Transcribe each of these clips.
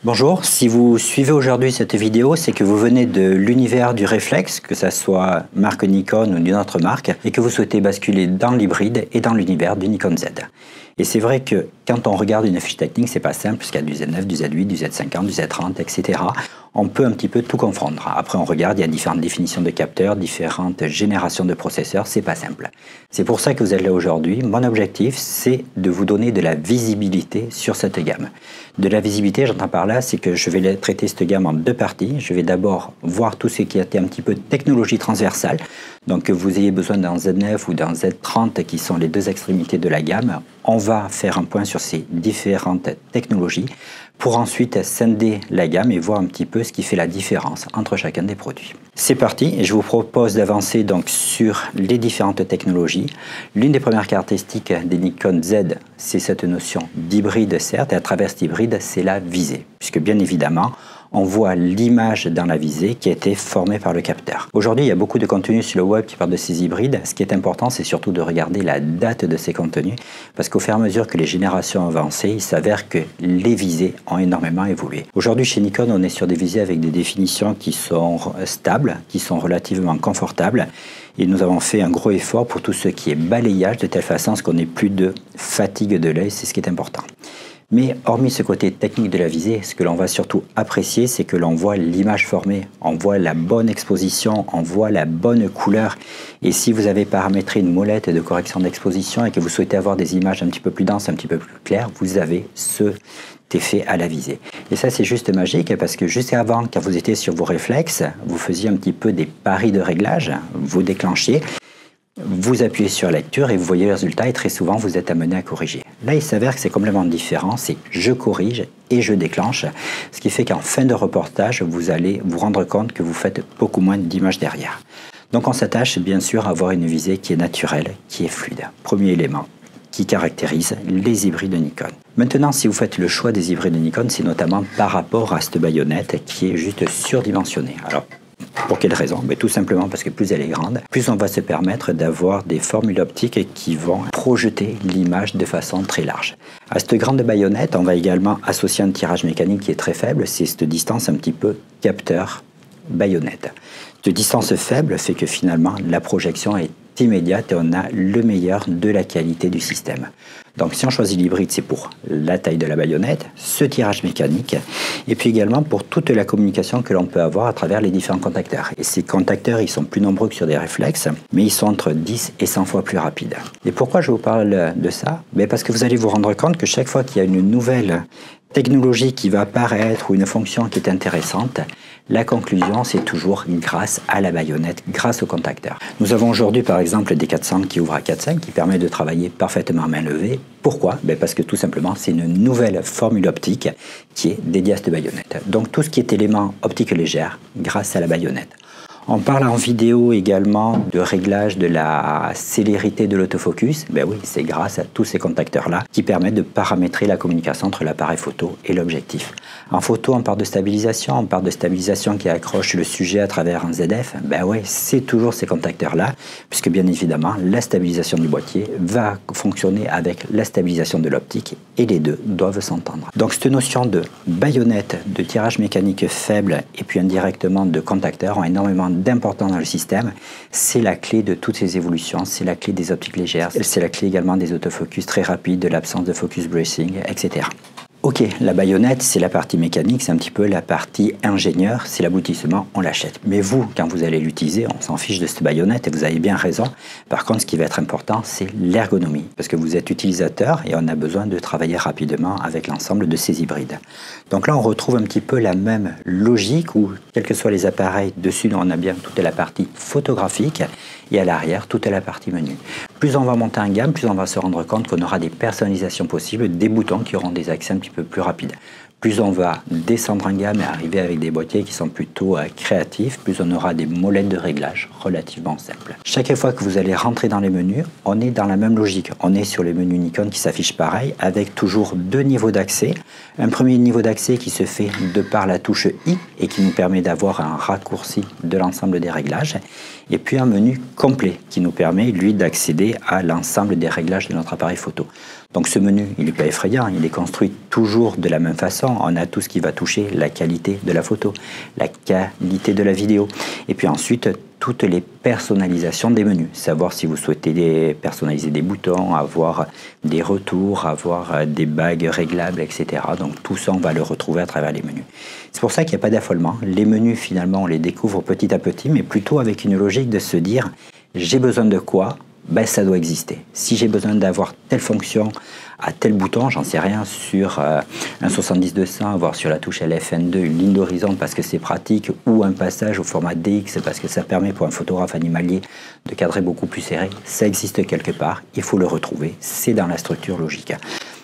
Bonjour, si vous suivez aujourd'hui cette vidéo, c'est que vous venez de l'univers du réflexe, que ce soit marque Nikon ou d'une autre marque, et que vous souhaitez basculer dans l'hybride et dans l'univers du Nikon Z. Et c'est vrai que quand on regarde une fiche technique, c'est pas simple, puisqu'il y a du Z9, du Z8, du Z50, du Z30, etc. On peut un petit peu tout confondre. Après, on regarde, il y a différentes définitions de capteurs, différentes générations de processeurs, c'est pas simple. C'est pour ça que vous êtes là aujourd'hui. Mon objectif, c'est de vous donner de la visibilité sur cette gamme. De la visibilité, j'entends par là, c'est que je vais traiter cette gamme en deux parties. Je vais d'abord voir tout ce qui a été un petit peu technologie transversale. Donc, que vous ayez besoin d'un Z9 ou d'un Z30 qui sont les deux extrémités de la gamme, on va faire un point sur ces différentes technologies pour ensuite scinder la gamme et voir un petit peu ce qui fait la différence entre chacun des produits. C'est parti, et je vous propose d'avancer donc sur les différentes technologies. L'une des premières caractéristiques des Nikon Z, c'est cette notion d'hybride, certes, et à travers cet hybride, c'est la visée, puisque bien évidemment, on voit l'image dans la visée qui a été formée par le capteur. Aujourd'hui, il y a beaucoup de contenus sur le web qui parlent de ces hybrides. Ce qui est important, c'est surtout de regarder la date de ces contenus, parce qu'au fur et à mesure que les générations avancent, il s'avère que les visées ont énormément évolué. Aujourd'hui, chez Nikon, on est sur des visées avec des définitions qui sont stables, qui sont relativement confortables. Et nous avons fait un gros effort pour tout ce qui est balayage, de telle façon à ce qu'on n'ait plus de fatigue de l'œil, c'est ce qui est important. Mais hormis ce côté technique de la visée, ce que l'on va surtout apprécier, c'est que l'on voit l'image formée, on voit la bonne exposition, on voit la bonne couleur. Et si vous avez paramétré une molette de correction d'exposition et que vous souhaitez avoir des images un petit peu plus denses, un petit peu plus claires, vous avez cet effet à la visée. Et ça, c'est juste magique parce que juste avant, quand vous étiez sur vos réflexes, vous faisiez un petit peu des paris de réglage, vous déclenchiez. Vous appuyez sur lecture et vous voyez le résultat et très souvent vous êtes amené à corriger. Là, il s'avère que c'est complètement différent, c'est je corrige et je déclenche, ce qui fait qu'en fin de reportage, vous allez vous rendre compte que vous faites beaucoup moins d'images derrière. Donc on s'attache bien sûr à avoir une visée qui est naturelle, qui est fluide. Premier élément qui caractérise les hybrides Nikon. Maintenant, si vous faites le choix des hybrides Nikon, c'est notamment par rapport à cette baïonnette qui est juste surdimensionnée. Alors, pour quelle raison? Tout simplement parce que plus elle est grande, plus on va se permettre d'avoir des formules optiques qui vont projeter l'image de façon très large. À cette grande baïonnette, on va également associer un tirage mécanique qui est très faible, c'est cette distance un petit peu capteur-baïonnette. Cette distance faible fait que finalement la projection est immédiate et on a le meilleur de la qualité du système. Donc si on choisit l'hybride, c'est pour la taille de la baïonnette, ce tirage mécanique, et puis également pour toute la communication que l'on peut avoir à travers les différents contacteurs. Et ces contacteurs, ils sont plus nombreux que sur des réflexes, mais ils sont entre 10 et 100 fois plus rapides. Et pourquoi je vous parle de ça? Parce que vous allez vous rendre compte que chaque fois qu'il y a une nouvelle technologie qui va apparaître ou une fonction qui est intéressante, la conclusion, c'est toujours grâce à la baïonnette, grâce au contacteur. Nous avons aujourd'hui, par exemple, des 400 qui ouvrent à 4.5, qui permet de travailler parfaitement à main levée. Pourquoi? Parce que tout simplement, c'est une nouvelle formule optique qui est dédiée à cette baïonnette. Donc tout ce qui est élément optique légère, grâce à la baïonnette. On parle en vidéo également de réglage de la célérité de l'autofocus. Oui, c'est grâce à tous ces contacteurs-là qui permettent de paramétrer la communication entre l'appareil photo et l'objectif. En photo, on parle de stabilisation qui accroche le sujet à travers un ZF. Oui, c'est toujours ces contacteurs-là, puisque bien évidemment, la stabilisation du boîtier va fonctionner avec la stabilisation de l'optique et les deux doivent s'entendre. Donc cette notion de baïonnette, de tirage mécanique faible et puis indirectement de contacteurs ont énormément d'important dans le système. C'est la clé de toutes ces évolutions, c'est la clé des optiques légères, c'est la clé également des autofocus très rapides, de l'absence de focus bracing, etc. Ok, la baïonnette, c'est la partie mécanique, c'est un petit peu la partie ingénieur, c'est l'aboutissement, on l'achète. Mais vous, quand vous allez l'utiliser, on s'en fiche de cette baïonnette et vous avez bien raison. Par contre, ce qui va être important, c'est l'ergonomie, parce que vous êtes utilisateur et on a besoin de travailler rapidement avec l'ensemble de ces hybrides. Donc là, on retrouve un petit peu la même logique où, quels que soient les appareils, dessus, on a bien toute la partie photographique et à l'arrière, toute la partie menu. Plus on va monter en gamme, plus on va se rendre compte qu'on aura des personnalisations possibles, des boutons qui auront des accès un petit peu plus rapides. Plus on va descendre en gamme et arriver avec des boîtiers qui sont plutôt créatifs, plus on aura des molettes de réglage relativement simples. Chaque fois que vous allez rentrer dans les menus, on est dans la même logique. On est sur les menus Nikon qui s'affichent pareil, avec toujours deux niveaux d'accès. Un premier niveau d'accès qui se fait de par la touche I et qui nous permet d'avoir un raccourci de l'ensemble des réglages. Et puis un menu complet qui nous permet, lui, d'accéder à l'ensemble des réglages de notre appareil photo. Donc ce menu, il n'est pas effrayant, il est construit toujours de la même façon. évidemment, on a tout ce qui va toucher la qualité de la photo, la qualité de la vidéo. Et puis ensuite, toutes les personnalisations des menus. Savoir si vous souhaitez personnaliser des boutons, avoir des retours, avoir des bagues réglables, etc. Donc tout ça, on va le retrouver à travers les menus. C'est pour ça qu'il n'y a pas d'affolement. Les menus, finalement, on les découvre petit à petit, mais plutôt avec une logique de se dire, j'ai besoin de quoi ? Ben, ça doit exister. Si j'ai besoin d'avoir telle fonction à tel bouton, j'en sais rien, sur un 70-200, voire sur la touche LFN2, une ligne d'horizon parce que c'est pratique, ou un passage au format DX parce que ça permet pour un photographe animalier de cadrer beaucoup plus serré, ça existe quelque part, il faut le retrouver, c'est dans la structure logique.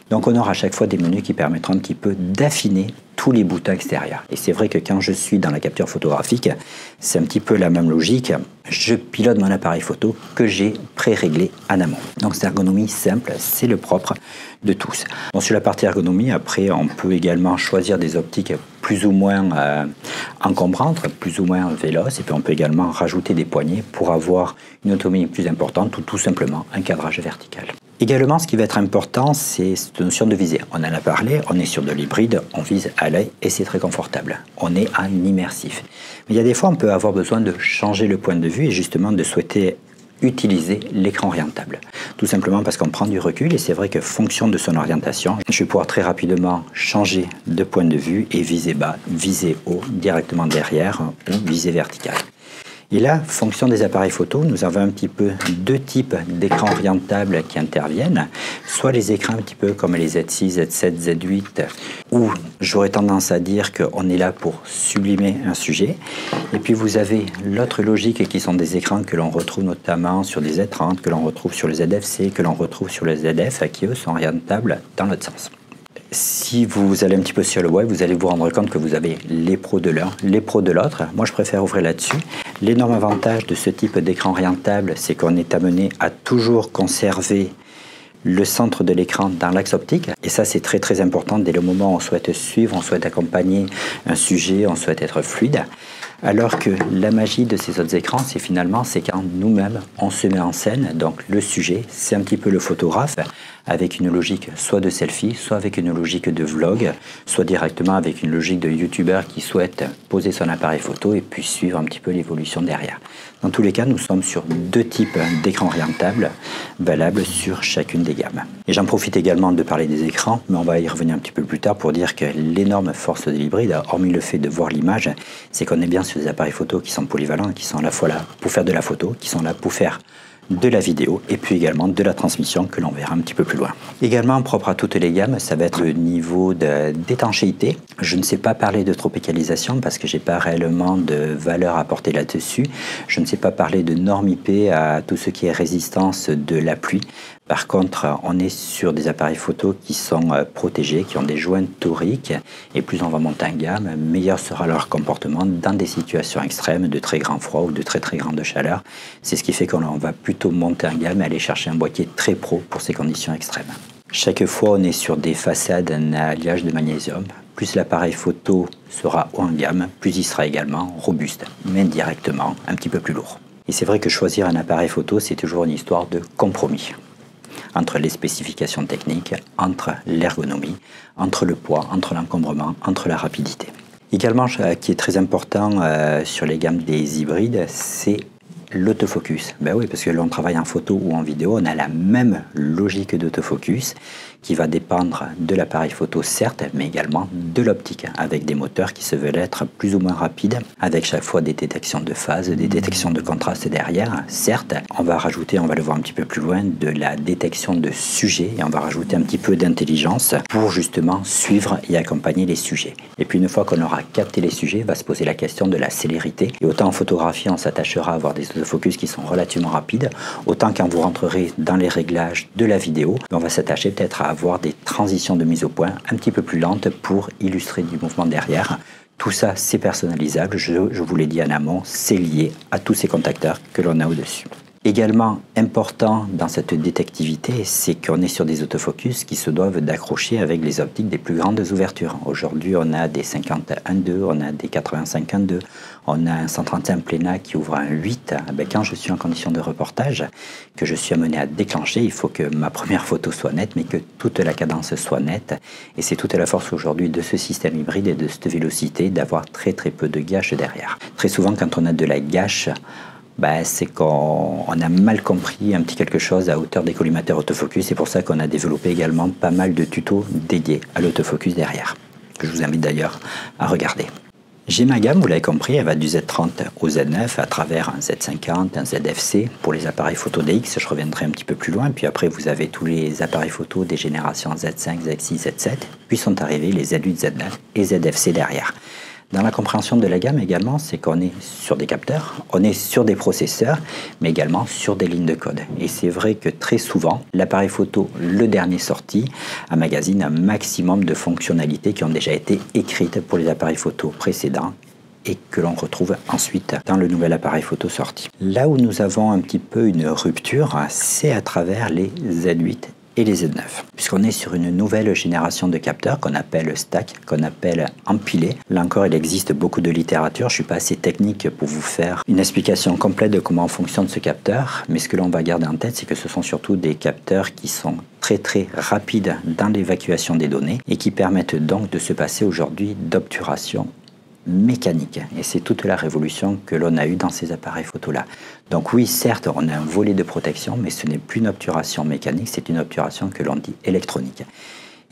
Donc on aura à chaque fois des menus qui permettront un petit peu d'affiner tous les boutons extérieurs. Et c'est vrai que quand je suis dans la capture photographique, c'est un petit peu la même logique. Je pilote mon appareil photo que j'ai pré-réglé en amont. Donc c'est ergonomie simple, c'est le propre de tous. Bon, sur la partie ergonomie, après, on peut également choisir des optiques plus ou moins encombrantes, plus ou moins véloces, et puis on peut également rajouter des poignées pour avoir une autonomie plus importante ou tout simplement un cadrage vertical. Également, ce qui va être important, c'est cette notion de visée. On en a parlé, on est sur de l'hybride, on vise à l'œil et c'est très confortable. On est en immersif. Mais il y a des fois, on peut avoir besoin de changer le point de vue et justement de souhaiter utiliser l'écran orientable. Tout simplement parce qu'on prend du recul et c'est vrai que fonction de son orientation, je vais pouvoir très rapidement changer de point de vue et viser bas, viser haut, directement derrière ou viser vertical. Et là, fonction des appareils photo, nous avons un petit peu deux types d'écrans orientables qui interviennent. Soit les écrans un petit peu comme les Z6, Z7, Z8, où j'aurais tendance à dire qu'on est là pour sublimer un sujet. Et puis vous avez l'autre logique qui sont des écrans que l'on retrouve notamment sur des Z30, que l'on retrouve sur le ZFC, que l'on retrouve sur le ZF, qui eux sont orientables dans l'autre sens. Si vous allez un petit peu sur le web, vous allez vous rendre compte que vous avez les pros de l'un, les pros de l'autre. Moi, je préfère ouvrir là-dessus. L'énorme avantage de ce type d'écran orientable, c'est qu'on est amené à toujours conserver le centre de l'écran dans l'axe optique. Et ça, c'est très très important dès le moment où on souhaite suivre, on souhaite accompagner un sujet, on souhaite être fluide. Alors que la magie de ces autres écrans, c'est finalement, c'est quand nous-mêmes, on se met en scène. Donc le sujet, c'est un petit peu le photographe, avec une logique soit de selfie, soit avec une logique de vlog, soit directement avec une logique de youtubeur qui souhaite poser son appareil photo et puis suivre un petit peu l'évolution derrière. Dans tous les cas, nous sommes sur deux types d'écrans orientables valables sur chacune des gammes. Et j'en profite également de parler des écrans, mais on va y revenir un petit peu plus tard pour dire que l'énorme force de l'hybride, hormis le fait de voir l'image, c'est qu'on est bien sur des appareils photo qui sont polyvalents, qui sont à la fois là pour faire de la photo, qui sont là pour faire de la vidéo et puis également de la transmission que l'on verra un petit peu plus loin. Également propre à toutes les gammes, ça va être le niveau d'étanchéité. Je ne sais pas parler de tropicalisation parce que j'ai pas réellement de valeur à apporter là-dessus. Je ne sais pas parler de normes IP à tout ce qui est résistance de la pluie. Par contre, on est sur des appareils photo qui sont protégés, qui ont des joints toriques, et plus on va monter en gamme, meilleur sera leur comportement dans des situations extrêmes de très grand froid ou de très très grande chaleur. C'est ce qui fait qu'on va plutôt monter en gamme et aller chercher un boîtier très pro pour ces conditions extrêmes. Chaque fois, on est sur des façades en alliage de magnésium. Plus l'appareil photo sera haut en gamme, plus il sera également robuste, mais indirectement un petit peu plus lourd. Et c'est vrai que choisir un appareil photo, c'est toujours une histoire de compromis entre les spécifications techniques, entre l'ergonomie, entre le poids, entre l'encombrement, entre la rapidité. Également, qui est très important sur les gammes des hybrides, c'est l'autofocus. Ben oui, parce que l'on travaille en photo ou en vidéo, on a la même logique d'autofocus qui va dépendre de l'appareil photo, certes, mais également de l'optique, avec des moteurs qui se veulent être plus ou moins rapides, avec chaque fois des détections de phase, des détections de contraste derrière. Certes, on va rajouter, on va le voir un petit peu plus loin, de la détection de sujets, et on va rajouter un petit peu d'intelligence pour justement suivre et accompagner les sujets. Et puis une fois qu'on aura capté les sujets, va se poser la question de la célérité. Et autant en photographie, on s'attachera à avoir des autofocus qui sont relativement rapides, autant quand vous rentrerez dans les réglages de la vidéo, on va s'attacher peut-être à avoir des transitions de mise au point un petit peu plus lentes pour illustrer du mouvement derrière. Tout ça, c'est personnalisable, je vous l'ai dit en amont, c'est lié à tous ces contacteurs que l'on a au-dessus. Également important dans cette détectivité, c'est qu'on est sur des autofocus qui se doivent d'accrocher avec les optiques des plus grandes ouvertures. Aujourd'hui, on a des 50-1.2, on a des 85-1.2, on a un 135 Plena qui ouvre un 8. Quand je suis en condition de reportage, que je suis amené à déclencher, il faut que ma première photo soit nette, mais que toute la cadence soit nette. Et c'est toute la force aujourd'hui de ce système hybride et de cette vélocité d'avoir très peu de gâches derrière. Très souvent, quand on a de la gâche, c'est qu'on a mal compris un petit quelque chose à hauteur des collimateurs autofocus. C'est pour ça qu'on a développé également pas mal de tutos dédiés à l'autofocus derrière, que je vous invite d'ailleurs à regarder. J'ai ma gamme, vous l'avez compris, elle va du Z30 au Z9 à travers un Z50, un ZFC pour les appareils photo DX. Je reviendrai un petit peu plus loin. Puis après, vous avez tous les appareils photo des générations Z5, Z6, Z7. Puis sont arrivés les Z8, Z9 et ZFC derrière. Dans la compréhension de la gamme également, c'est qu'on est sur des capteurs, on est sur des processeurs, mais également sur des lignes de code. Et c'est vrai que très souvent, l'appareil photo, le dernier sorti, emmagasine un maximum de fonctionnalités qui ont déjà été écrites pour les appareils photo précédents et que l'on retrouve ensuite dans le nouvel appareil photo sorti. Là où nous avons un petit peu une rupture, c'est à travers les Z8 et les Z9, puisqu'on est sur une nouvelle génération de capteurs qu'on appelle stack, qu'on appelle empilé. Là encore, il existe beaucoup de littérature. Je ne suis pas assez technique pour vous faire une explication complète de comment fonctionne ce capteur, mais ce que l'on va garder en tête, c'est que ce sont surtout des capteurs qui sont très rapides dans l'évacuation des données et qui permettent donc de se passer aujourd'hui d'obturation mécanique. Et c'est toute la révolution que l'on a eue dans ces appareils photo-là. Donc oui, certes, on a un volet de protection, mais ce n'est plus une obturation mécanique, c'est une obturation que l'on dit électronique.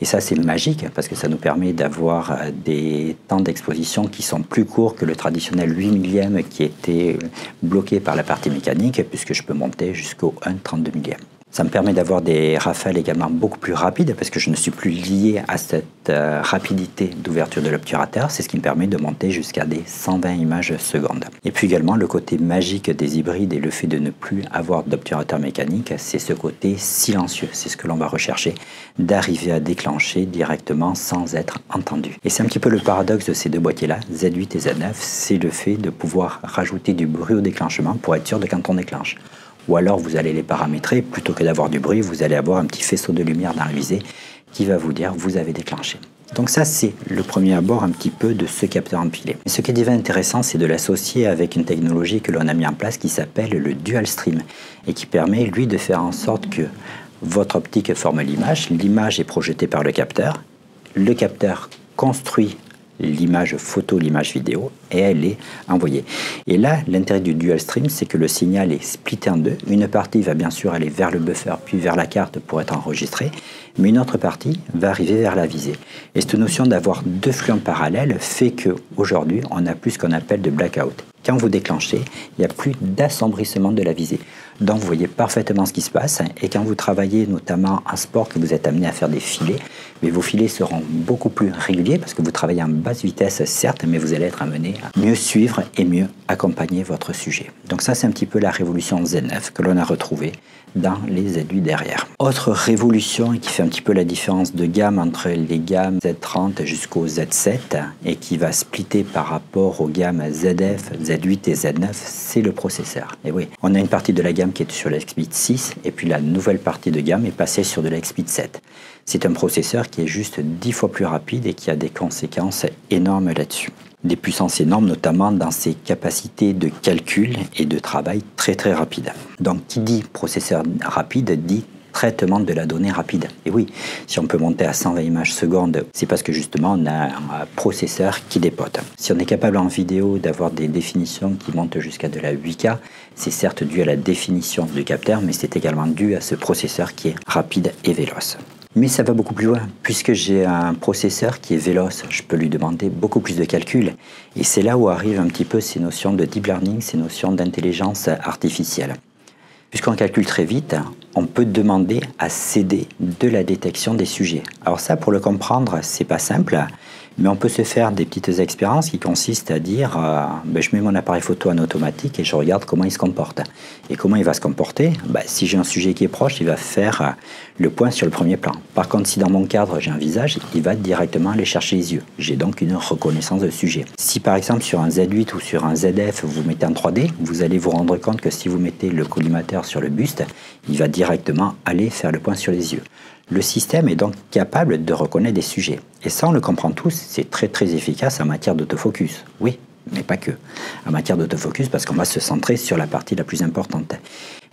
Et ça, c'est magique, parce que ça nous permet d'avoir des temps d'exposition qui sont plus courts que le traditionnel 8 millième qui était bloqué par la partie mécanique, puisque je peux monter jusqu'au 1/32 millième. Ça me permet d'avoir des rafales également beaucoup plus rapides parce que je ne suis plus lié à cette rapidité d'ouverture de l'obturateur. C'est ce qui me permet de monter jusqu'à des 120 images secondes. Et puis également, le côté magique des hybrides et le fait de ne plus avoir d'obturateur mécanique, c'est ce côté silencieux. C'est ce que l'on va rechercher, d'arriver à déclencher directement sans être entendu. Et c'est un petit peu le paradoxe de ces deux boîtiers-là, Z8 et Z9, c'est le fait de pouvoir rajouter du bruit au déclenchement pour être sûr de quand on déclenche. Ou alors vous allez les paramétrer, plutôt que d'avoir du bruit, vous allez avoir un petit faisceau de lumière dans la visée qui va vous dire vous avez déclenché. Donc ça, c'est le premier abord un petit peu de ce capteur empilé. Mais ce qui devient intéressant, c'est de l'associer avec une technologie que l'on a mis en place qui s'appelle le dual stream et qui permet, lui, de faire en sorte que votre optique forme l'image est projetée par le capteur construit l'image photo, l'image vidéo, et elle est envoyée. Et là, l'intérêt du dual stream, c'est que le signal est splitté en deux. Une partie va bien sûr aller vers le buffer, puis vers la carte pour être enregistrée, mais une autre partie va arriver vers la visée. Et cette notion d'avoir deux flux en parallèle fait qu'aujourd'hui, on a plus ce qu'on appelle de blackout. Quand vous déclenchez, il n'y a plus d'assombrissement de la visée. Donc vous voyez parfaitement ce qui se passe. Et quand vous travaillez notamment en sport, que vous êtes amené à faire des filets, mais vos filets seront beaucoup plus réguliers parce que vous travaillez en basse vitesse, certes, mais vous allez être amené à mieux suivre et mieux accompagner votre sujet. Donc ça, c'est un petit peu la révolution Z9 que l'on a retrouvée dans les Z8 derrière. Autre révolution qui fait un petit peu la différence de gamme entre les gammes Z30 jusqu'au Z7 et qui va splitter par rapport aux gammes ZF, Z8 et Z9, c'est le processeur. Et oui, on a une partie de la gamme qui est sur l'XPID 6 et puis la nouvelle partie de gamme est passée sur de l'XPID 7. C'est un processeur qui est juste 10 fois plus rapide et qui a des conséquences énormes là-dessus. Des puissances énormes, notamment dans ses capacités de calcul et de travail très rapides. Donc, qui dit processeur rapide dit traitement de la donnée rapide. Et oui, si on peut monter à 120 images secondes, c'est parce que justement on a un processeur qui dépote. Si on est capable en vidéo d'avoir des définitions qui montent jusqu'à de la 8K, c'est certes dû à la définition du capteur, mais c'est également dû à ce processeur qui est rapide et véloce. Mais ça va beaucoup plus loin. Puisque j'ai un processeur qui est véloce, je peux lui demander beaucoup plus de calculs. Et c'est là où arrivent un petit peu ces notions de deep learning, ces notions d'intelligence artificielle. Puisqu'on calcule très vite, on peut demander à céder de la détection des sujets. Alors ça, pour le comprendre, c'est pas simple, Mais on peut se faire des petites expériences qui consistent à dire je mets mon appareil photo en automatique et je regarde comment il se comporte. Et comment il va se comporter? Si j'ai un sujet qui est proche, il va faire le point sur le premier plan. Par contre, si dans mon cadre j'ai un visage, il va directement aller chercher les yeux. J'ai donc une reconnaissance de sujet. Si par exemple sur un Z8 ou sur un ZF vous mettez en 3D, vous allez vous rendre compte que si vous mettez le collimateur sur le buste, il va directement aller faire le point sur les yeux. Le système est donc capable de reconnaître des sujets. Et ça, on le comprend tous, c'est très très efficace en matière d'autofocus. Oui, mais pas que. En matière d'autofocus, parce qu'on va se centrer sur la partie la plus importante.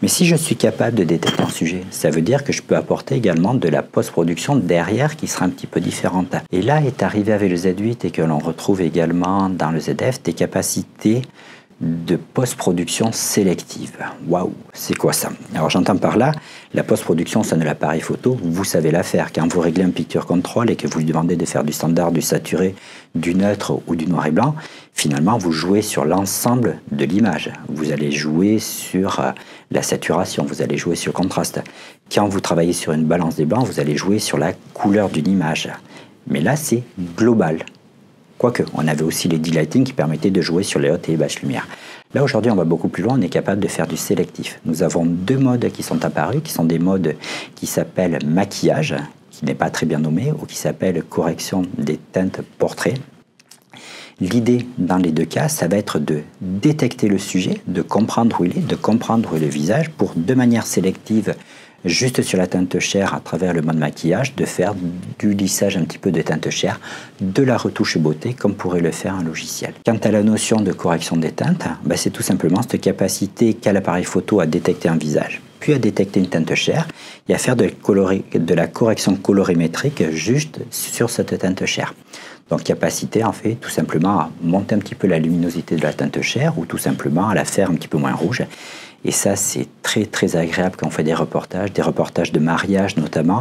Mais si je suis capable de détecter un sujet, ça veut dire que je peux apporter également de la post-production derrière qui sera un petit peu différente. Et là est arrivé avec le Z8 et que l'on retrouve également dans le ZF des capacités de post-production sélective. Waouh, c'est quoi ça? Alors j'entends par là, la post-production sur un appareil photo, vous savez la faire. Quand vous réglez un picture control et que vous lui demandez de faire du standard, du saturé, du neutre ou du noir et blanc, finalement vous jouez sur l'ensemble de l'image. Vous allez jouer sur la saturation, vous allez jouer sur le contraste. Quand vous travaillez sur une balance des blancs, vous allez jouer sur la couleur d'une image. Mais là c'est global. Quoique, on avait aussi les D-Lighting qui permettaient de jouer sur les hautes et les basses lumières. Là, aujourd'hui, on va beaucoup plus loin, on est capable de faire du sélectif. Nous avons deux modes qui sont apparus, qui sont des modes qui s'appellent maquillage, qui n'est pas très bien nommé, ou qui s'appelle correction des teintes portrait. L'idée, dans les deux cas, ça va être de détecter le sujet, de comprendre où il est, de comprendre où est le visage, pour, de manière sélective, juste sur la teinte chair à travers le mode maquillage, de faire du lissage un petit peu de teinte chair, de la retouche beauté comme pourrait le faire un logiciel. Quant à la notion de correction des teintes, c'est tout simplement cette capacité qu'a l'appareil photo à détecter un visage, puis à détecter une teinte chair et à faire de la correction colorimétrique juste sur cette teinte chair. Donc capacité en fait tout simplement à monter un petit peu la luminosité de la teinte chair ou tout simplement à la faire un petit peu moins rouge. Et ça, c'est très très agréable quand on fait des reportages de mariage notamment,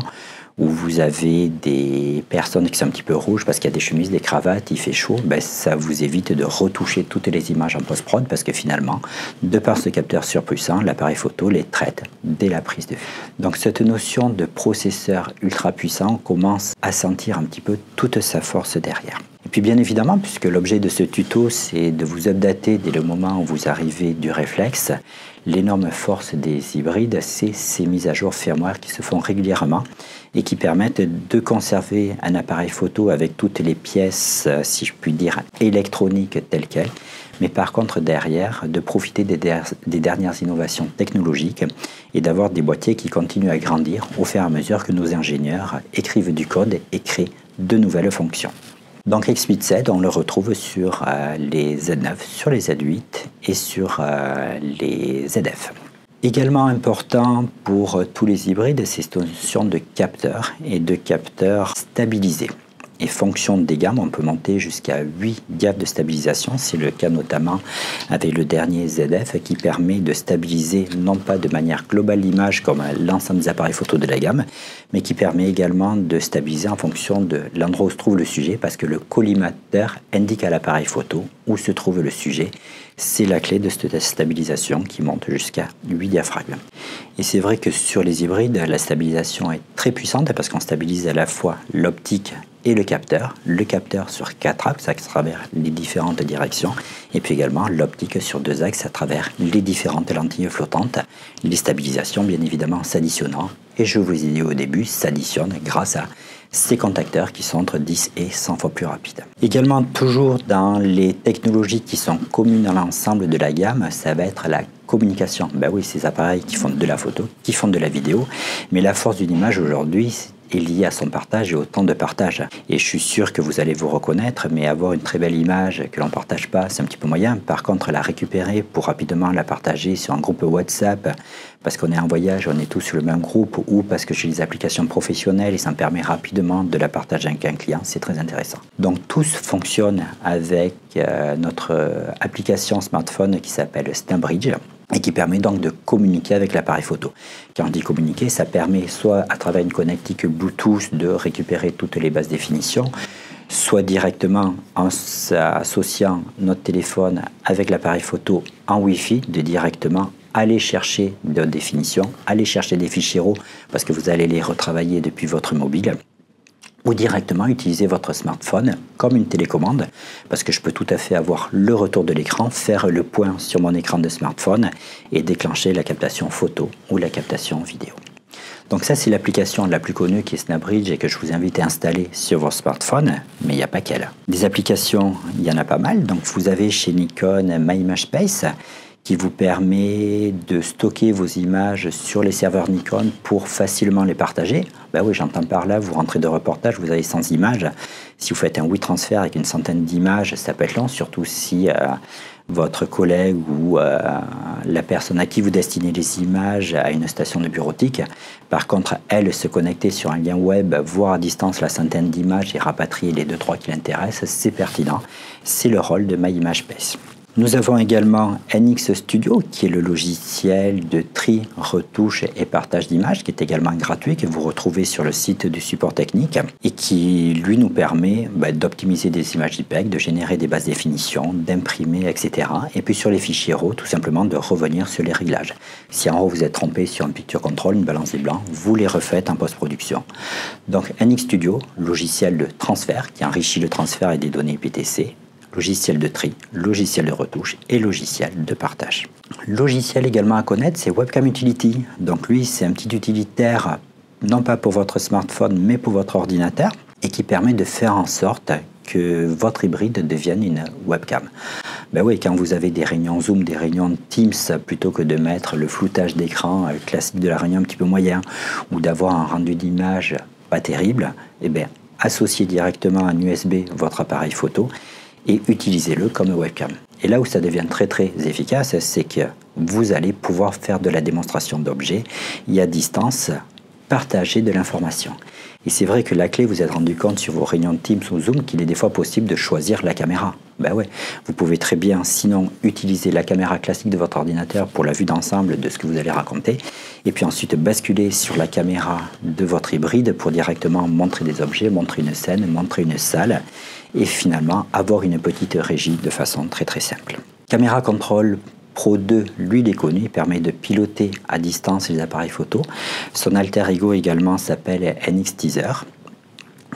où vous avez des personnes qui sont un petit peu rouges parce qu'il y a des chemises, des cravates, il fait chaud, ça vous évite de retoucher toutes les images en post-prod parce que finalement, de par ce capteur surpuissant, l'appareil photo les traite dès la prise de vue. Donc cette notion de processeur ultra puissant commence à sentir un petit peu toute sa force derrière. Et puis bien évidemment, puisque l'objet de ce tuto, c'est de vous updater dès le moment où vous arrivez du réflexe, l'énorme force des hybrides, c'est ces mises à jour firmware qui se font régulièrement et qui permettent de conserver un appareil photo avec toutes les pièces, si je puis dire, électroniques telles quelles, mais par contre derrière, de profiter des dernières innovations technologiques et d'avoir des boîtiers qui continuent à grandir au fur et à mesure que nos ingénieurs écrivent du code et créent de nouvelles fonctions. Donc X8Z, on le retrouve sur les Z9, sur les Z8 et sur les ZF. Également important pour tous les hybrides, c'est cette notion de capteur et de capteur stabilisé. Et fonction des gammes, on peut monter jusqu'à 8 gammes de stabilisation. C'est le cas notamment avec le dernier ZF qui permet de stabiliser non pas de manière globale l'image comme l'ensemble des appareils photo de la gamme, mais qui permet également de stabiliser en fonction de l'endroit où se trouve le sujet parce que le collimateur indique à l'appareil photo où se trouve le sujet. C'est la clé de cette stabilisation qui monte jusqu'à 8 diaphragmes. Et c'est vrai que sur les hybrides, la stabilisation est très puissante parce qu'on stabilise à la fois l'optique et le capteur sur 4 axes à travers les différentes directions, et puis également l'optique sur 2 axes à travers les différentes lentilles flottantes. Les stabilisations, bien évidemment, s'additionnant, et je vous ai dit au début, s'additionnent grâce à ces contacteurs qui sont entre 10 et 100 fois plus rapides. Également, toujours dans les technologies qui sont communes à l'ensemble de la gamme, ça va être la communication. Oui, ces appareils qui font de la photo, qui font de la vidéo, mais la force d'une image aujourd'hui est liée à son partage et au temps de partage. Et je suis sûr que vous allez vous reconnaître, mais avoir une très belle image que l'on ne partage pas, c'est un petit peu moyen. Par contre, la récupérer pour rapidement la partager sur un groupe WhatsApp, parce qu'on est en voyage, on est tous sur le même groupe, ou parce que j'ai des applications professionnelles et ça me permet rapidement de la partager avec un client, c'est très intéressant. Donc tous fonctionnent avec notre application smartphone qui s'appelle STEMbridge, et qui permet donc de communiquer avec l'appareil photo. Quand on dit communiquer, ça permet soit à travers une connectique Bluetooth de récupérer toutes les basses définitions, soit directement en associant notre téléphone avec l'appareil photo en Wi-Fi, de directement aller chercher de haute définition, aller chercher des fichiers RAW, parce que vous allez les retravailler depuis votre mobile. ou directement utiliser votre smartphone comme une télécommande, parce que je peux tout à fait avoir le retour de l'écran, faire le point sur mon écran de smartphone et déclencher la captation photo ou la captation vidéo. Donc ça, c'est l'application la plus connue qui est SnapBridge et que je vous invite à installer sur votre smartphone, mais il n'y a pas qu'elle. Des applications, il y en a pas mal. Donc vous avez chez Nikon MyImageSpace qui vous permet de stocker vos images sur les serveurs Nikon pour facilement les partager. Ben oui, j'entends par là, vous rentrez de reportage, vous avez 100 images. Si vous faites un WeTransfer avec une centaine d'images, ça peut être long, surtout si votre collègue ou la personne à qui vous destinez les images a une station de bureautique. Par contre, elle, se connecter sur un lien web, voir à distance la centaine d'images et rapatrier les 2-3 qui l'intéressent, c'est pertinent. C'est le rôle de MyImageSpace. Nous avons également NX Studio, qui est le logiciel de tri, retouche et partage d'images, qui est également gratuit, que vous retrouvez sur le site du support technique, et qui, lui, nous permet d'optimiser des images JPEG, de générer des basses définitions, d'imprimer, etc. Et puis sur les fichiers RAW, tout simplement de revenir sur les réglages. Si en RAW vous êtes trompé sur un picture control, une balance des blancs, vous les refaites en post-production. Donc NX Studio, logiciel de transfert, qui enrichit le transfert et des données PTC, logiciel de tri, logiciel de retouche et logiciel de partage. Logiciel également à connaître, c'est Webcam Utility. Donc lui, c'est un petit utilitaire, non pas pour votre smartphone, mais pour votre ordinateur, et qui permet de faire en sorte que votre hybride devienne une webcam. Ben oui, quand vous avez des réunions Zoom, des réunions Teams, plutôt que de mettre le floutage d'écran classique de la réunion un petit peu moyen, ou d'avoir un rendu d'image pas terrible, eh bien, associez directement à un USB votre appareil photo, et utilisez-le comme webcam. Et là où ça devient très très efficace, c'est que vous allez pouvoir faire de la démonstration d'objets et à distance partager de l'information. Et c'est vrai que la clé, vous êtes rendu compte sur vos réunions de Teams ou Zoom qu'il est des fois possible de choisir la caméra. Ben ouais, vous pouvez très bien sinon utiliser la caméra classique de votre ordinateur pour la vue d'ensemble de ce que vous allez raconter, et puis ensuite basculer sur la caméra de votre hybride pour directement montrer des objets, montrer une scène, montrer une salle, et finalement avoir une petite régie de façon très très simple. Caméra Control Pro 2, lui, il est connu, il permet de piloter à distance les appareils photo. Son alter ego également s'appelle NX Teaser,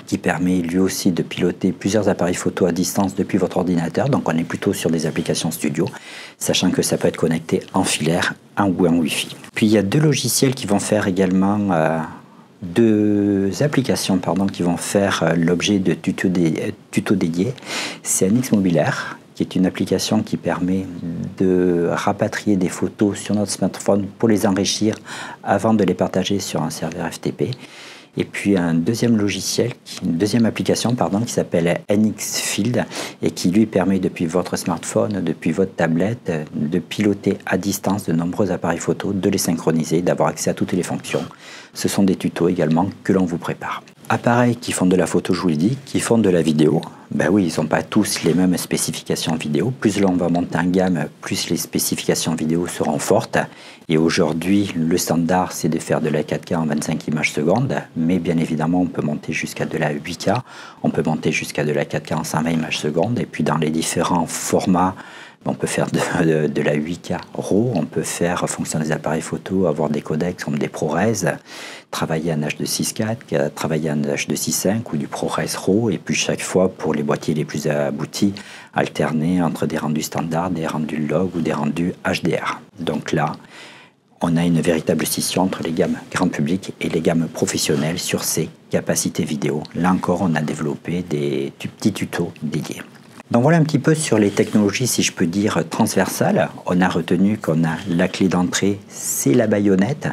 qui permet lui aussi de piloter plusieurs appareils photo à distance depuis votre ordinateur. Donc on est plutôt sur des applications studio, sachant que ça peut être connecté en filaire ou en Wi-Fi. Puis il y a deux logiciels qui vont faire également deux applications qui vont faire l'objet de tutos dédiés. C'est NX Mobilaire, qui est une application qui permet de rapatrier des photos sur notre smartphone pour les enrichir avant de les partager sur un serveur FTP. Et puis un deuxième logiciel, une deuxième application qui s'appelle NX Field et qui lui permet depuis votre smartphone, depuis votre tablette, de piloter à distance de nombreux appareils photo, de les synchroniser, d'avoir accès à toutes les fonctions. Ce sont des tutos également que l'on vous prépare. Appareils qui font de la photo, je vous le dis, qui font de la vidéo. Ben oui, ils n'ont pas tous les mêmes spécifications vidéo. Plus l'on va monter en gamme, plus les spécifications vidéo seront fortes. Et aujourd'hui, le standard, c'est de faire de la 4K en 25 images secondes. Mais bien évidemment, on peut monter jusqu'à de la 8K. On peut monter jusqu'à de la 4K en 120 images secondes. Et puis dans les différents formats, on peut faire de la 8K RAW, on peut faire, en fonction des appareils photo, avoir des codecs comme des ProRes, travailler en H2 6.4, travailler en H2 6.5 ou du ProRes RAW, et puis chaque fois, pour les boîtiers les plus aboutis, alterner entre des rendus standards, des rendus log ou des rendus HDR. Donc là, on a une véritable scission entre les gammes grand public et les gammes professionnelles sur ces capacités vidéo. Là encore, on a développé des petits tutos dédiés. Donc voilà un petit peu sur les technologies, si je peux dire, transversales. On a retenu qu'on a la clé d'entrée, c'est la baïonnette.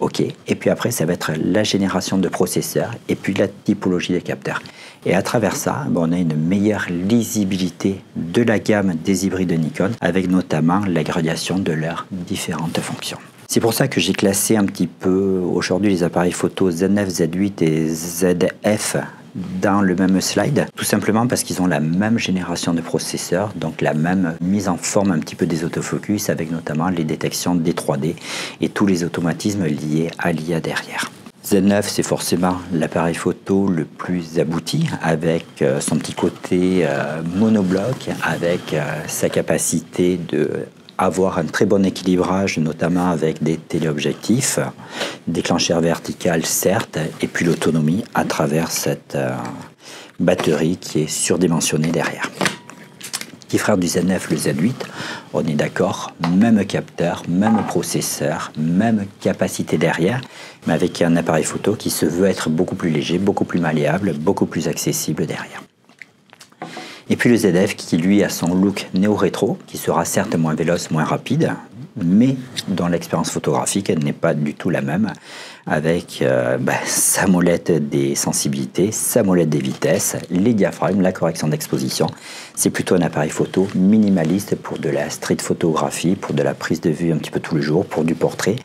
OK. Et puis après, ça va être la génération de processeurs et puis la typologie des capteurs. Et à travers ça, on a une meilleure lisibilité de la gamme des hybrides Nikon, avec notamment la gradation de leurs différentes fonctions. C'est pour ça que j'ai classé un petit peu aujourd'hui les appareils photo Z9, Z8 et ZF dans le même slide, tout simplement parce qu'ils ont la même génération de processeurs, donc la même mise en forme un petit peu des autofocus, avec notamment les détections des 3D et tous les automatismes liés à l'IA derrière. Z9, c'est forcément l'appareil photo le plus abouti, avec son petit côté monobloc, avec sa capacité de avoir un très bon équilibrage, notamment avec des téléobjectifs, déclencheur vertical certes, et puis l'autonomie à travers cette batterie qui est surdimensionnée derrière. Petit frère du Z9, le Z8, on est d'accord, même capteur, même processeur, même capacité derrière, mais avec un appareil photo qui se veut être beaucoup plus léger, beaucoup plus malléable, beaucoup plus accessible derrière. Et puis le ZF qui lui a son look néo-rétro, qui sera certes moins véloce, moins rapide, mais dont l'expérience photographique n'est pas du tout la même, avec sa molette des sensibilités, sa molette des vitesses, les diaphragmes, la correction d'exposition. C'est plutôt un appareil photo minimaliste pour de la street photographie, pour de la prise de vue un petit peu tous les jours, pour du portrait.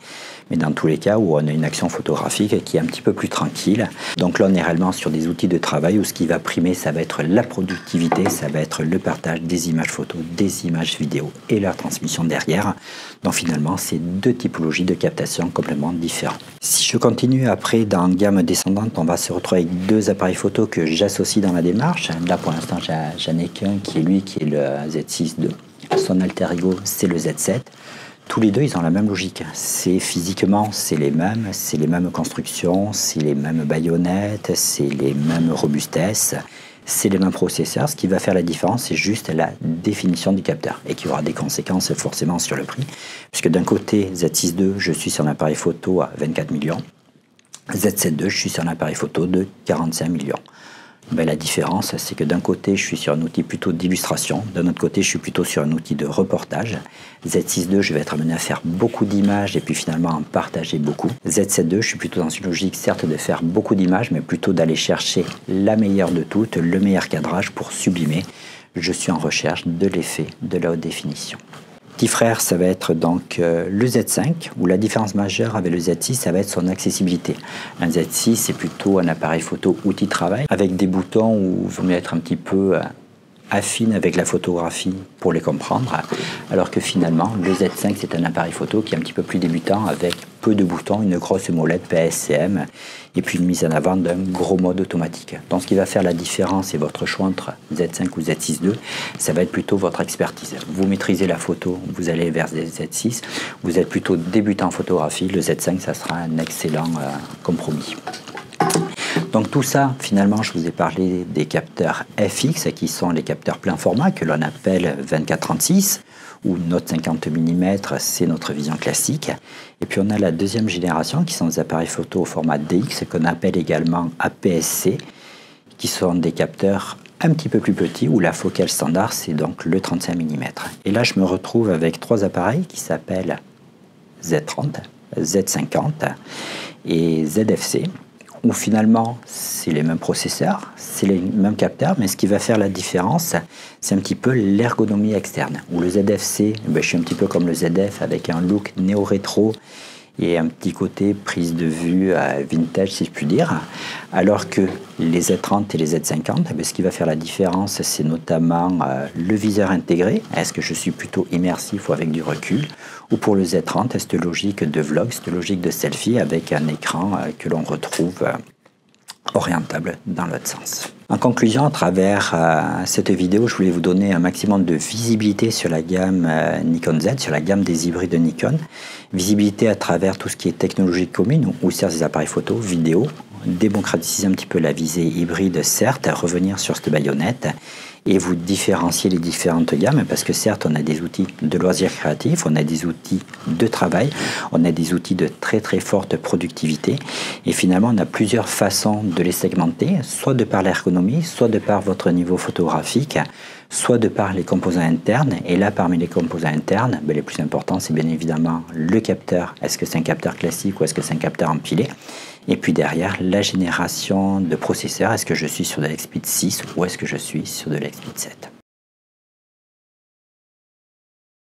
Mais dans tous les cas où on a une action photographique qui est un petit peu plus tranquille. Donc là, on est réellement sur des outils de travail où ce qui va primer, ça va être la productivité, ça va être le partage des images photos, des images vidéo et leur transmission derrière. Donc finalement, c'est deux typologies de captation complètement différentes. Si je continue après dans gamme descendante, on va se retrouver avec deux appareils photo que j'associe dans la démarche. Là, pour l'instant, j'en ai qu'un qui est le Z6 II. Son alter ego, c'est le Z7. Tous les deux, ils ont la même logique. Physiquement, c'est les mêmes constructions, c'est les mêmes baïonnettes, c'est les mêmes robustesses, c'est les mêmes processeurs. Ce qui va faire la différence, c'est juste la définition du capteur et qui aura des conséquences forcément sur le prix. Puisque d'un côté, Z6 II, je suis sur un appareil photo à 24 millions. Z7 II, je suis sur un appareil photo de 45 millions. La différence, c'est que d'un côté, je suis sur un outil plutôt d'illustration, d'un autre côté, je suis plutôt sur un outil de reportage. Z6 II, je vais être amené à faire beaucoup d'images et puis finalement en partager beaucoup. Z7 II, je suis plutôt dans une logique, certes, de faire beaucoup d'images, mais plutôt d'aller chercher la meilleure de toutes, le meilleur cadrage pour sublimer. Je suis en recherche de l'effet de la haute définition. Petit frère, ça va être donc le Z5, où la différence majeure avec le Z6, ça va être son accessibilité. Un Z6, c'est plutôt un appareil photo outil de travail, avec des boutons où il vaut mieux être un petit peu affine avec la photographie pour les comprendre, alors que finalement, le Z5, c'est un appareil photo qui est un petit peu plus débutant, avec peu de boutons, une grosse molette PSCM, et puis une mise en avant d'un gros mode automatique. Donc ce qui va faire la différence et votre choix entre Z5 ou Z6 II, ça va être plutôt votre expertise. Vous maîtrisez la photo, vous allez vers Z6, vous êtes plutôt débutant en photographie, le Z5, ça sera un excellent compromis. Donc tout ça, finalement, je vous ai parlé des capteurs FX, qui sont les capteurs plein format, que l'on appelle 24-36, ou notre 50 mm, c'est notre vision classique. Et puis on a la deuxième génération, qui sont des appareils photo au format DX, qu'on appelle également APS-C, qui sont des capteurs un petit peu plus petits, où la focale standard, c'est donc le 35 mm. Et là, je me retrouve avec trois appareils qui s'appellent Z30, Z50 et ZFC, où finalement, c'est les mêmes processeurs, c'est les mêmes capteurs, mais ce qui va faire la différence, c'est un petit peu l'ergonomie externe. Où le ZFC, je suis un petit peu comme le ZF, avec un look néo-rétro et un petit côté prise de vue vintage, si je puis dire. Alors que les Z30 et les Z50, ce qui va faire la différence, c'est notamment le viseur intégré. Est-ce que je suis plutôt immersif ou avec du recul? Ou pour le Z30, cette logique de vlog, cette logique de selfie avec un écran que l'on retrouve orientable dans l'autre sens. En conclusion, à travers cette vidéo, je voulais vous donner un maximum de visibilité sur la gamme Nikon Z, sur la gamme des hybrides de Nikon. Visibilité à travers tout ce qui est technologie commune, ou certes des appareils photo, vidéo, démocratiser un petit peu la visée hybride, certes, revenir sur cette baïonnette et vous différencier les différentes gammes, parce que certes, on a des outils de loisirs créatifs, on a des outils de travail, on a des outils de très très forte productivité, et finalement, on a plusieurs façons de les segmenter, soit de par l'ergonomie, soit de par votre niveau photographique, soit de par les composants internes. Et là, parmi les composants internes, les plus importants, c'est bien évidemment le capteur. Est-ce que c'est un capteur classique ou est-ce que c'est un capteur empilé? Et puis derrière, la génération de processeurs. Est-ce que je suis sur de l'Expeed 6 ou est-ce que je suis sur de l'Expeed 7?